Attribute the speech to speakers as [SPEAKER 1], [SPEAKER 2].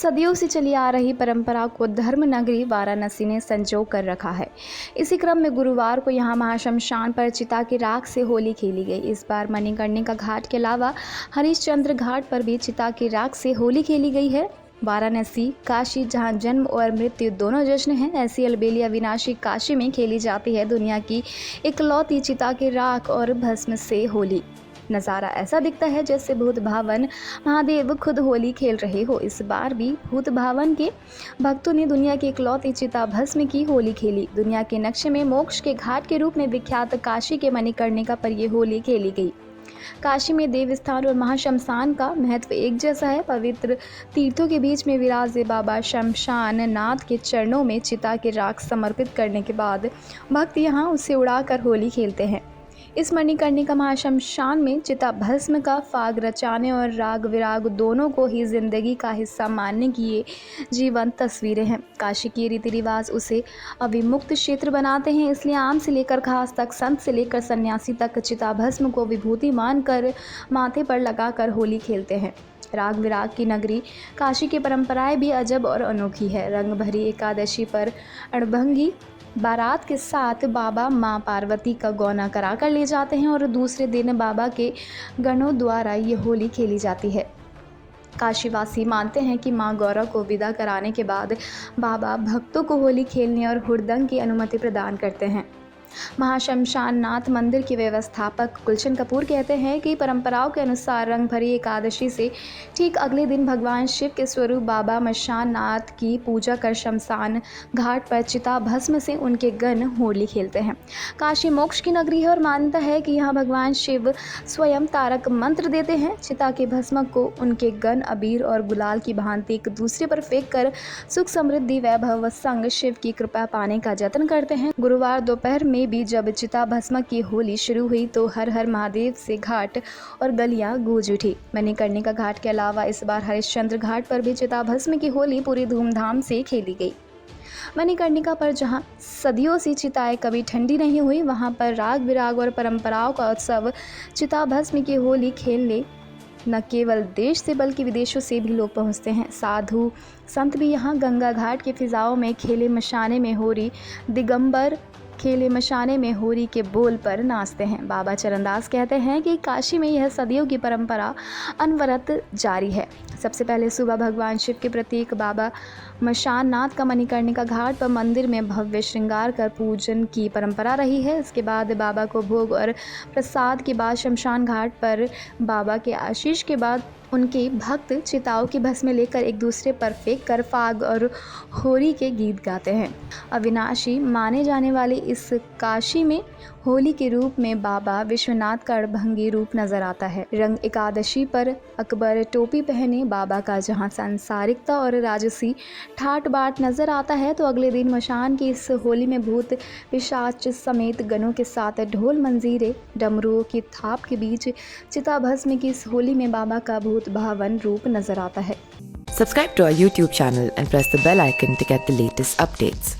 [SPEAKER 1] सदियों से चली आ रही परंपरा को धर्म नगरी वाराणसी ने संजो कर रखा है। इसी क्रम में गुरुवार को यहां महाश्मशान पर चिता की राख से होली खेली गई। इस बार मणिकर्णिका घाट के अलावा हरिश्चंद्र घाट पर भी चिता की राख से होली खेली गई है। वाराणसी काशी, जहां जन्म और मृत्यु दोनों जश्न हैं, ऐसी अलबेली अविनाशी काशी में खेली जाती है दुनिया की इकलौती चिता की राख और भस्म से होली। नज़ारा ऐसा दिखता है जैसे भूत भावन महादेव खुद होली खेल रहे हो। इस बार भी भूत भावन के भक्तों ने दुनिया की इकलौती चिता भस्म की होली खेली। दुनिया के नक्शे में मोक्ष के घाट के रूप में विख्यात काशी के मणिकर्णिका पर ये होली खेली गई। काशी में देवस्थान और महाशमशान का महत्व एक जैसा है। पवित्र तीर्थों के बीच में विराजे बाबा शमशान नाथ के चरणों में चिता की राख समर्पित करने के बाद भक्त यहाँ उसे उड़ाकर होली खेलते हैं। इस मणिकर्णिका महाशमशान में चिता भस्म का फाग रचाने और राग विराग दोनों को ही जिंदगी का हिस्सा मानने की ये जीवंत तस्वीरें हैं। काशी के रीति रिवाज उसे अविमुक्त क्षेत्र बनाते हैं, इसलिए आम से लेकर खास तक, संत से लेकर सन्यासी तक चिता भस्म को विभूति मानकर माथे पर लगाकर होली खेलते हैं। राग विराग की नगरी काशी की परंपराएं भी अजब और अनोखी है। रंग भरी एकादशी पर अड़भंगी बारात के साथ बाबा मां पार्वती का गौना कराकर ले जाते हैं और दूसरे दिन बाबा के गणों द्वारा ये होली खेली जाती है। काशीवासी मानते हैं कि मां गौरा को विदा कराने के बाद बाबा भक्तों को होली खेलने और हुड़दंग की अनुमति प्रदान करते हैं। महाशमशान नाथ मंदिर के व्यवस्थापक गुलशन कपूर कहते हैं कि परंपराओं के अनुसार रंग भरी एकादशी से ठीक अगले दिन भगवान शिव के स्वरूप बाबा मशान नाथ की पूजा कर शमशान घाट पर चिता भस्म से उनके गण होली खेलते हैं। काशी मोक्ष की नगरी है और मान्यता है कि यहाँ भगवान शिव स्वयं तारक मंत्र देते हैं। चिता के भस्म को उनके गण अबीर और गुलाल की भांति एक दूसरे पर फेंक कर सुख समृद्धि वैभव संग शिव की कृपा पाने का जतन करते हैं। गुरुवार दोपहर में भी जब चिता भस्म की होली शुरू हुई तो हर हर महादेव से घाट और गलियां गूंज उठी। मणिकर्णिका घाट के अलावा इस बार हरिश्चंद्र घाट पर भी चिता भस्म की होली पूरी धूमधाम से खेली गई। मणिकर्णिका पर जहां सदियों से चिताएं कभी ठंडी नहीं हुई, वहां पर राग विराग और परंपराओं का उत्सव चिता भस्म की होली खेलने न केवल देश से बल्कि विदेशों से भी लोग पहुंचते हैं। साधु संत भी यहाँ गंगा घाट के फिजाओं में खेले मशाने में होरी, दिगंबर खेले मशाने में होरी के बोल पर नाचते हैं। बाबा चरणदास कहते हैं कि काशी में यह सदियों की परंपरा अनवरत जारी है। सबसे पहले सुबह भगवान शिव के प्रतीक बाबा मशान नाथ का मणिकर्णिका घाट पर मंदिर में भव्य श्रृंगार कर पूजन की परंपरा रही है। इसके बाद बाबा को भोग और प्रसाद के बाद शमशान घाट पर बाबा के आशीष के बाद उनके भक्त चिताओं की भस्म लेकर एक दूसरे पर फेंक कर फाग और होली के गीत गाते हैं। अविनाशी माने जाने वाले इस काशी में होली के रूप में बाबा विश्वनाथ का अड़भंगी रूप नजर आता है। रंग एकादशी पर अकबर टोपी पहने बाबा का जहां सांसारिकता और राजसी ठाट बाट नजर आता है, तो अगले दिन मशान की इस होली में भूत पिशाच समेत गणों के साथ ढोल मंजीरे डमरुओं की थाप के बीच चिता भस्म की इस होली में बाबा का भूत भावन रूप नजर आता है।
[SPEAKER 2] Subscribe to our YouTube channel and press the bell icon to get the latest updates.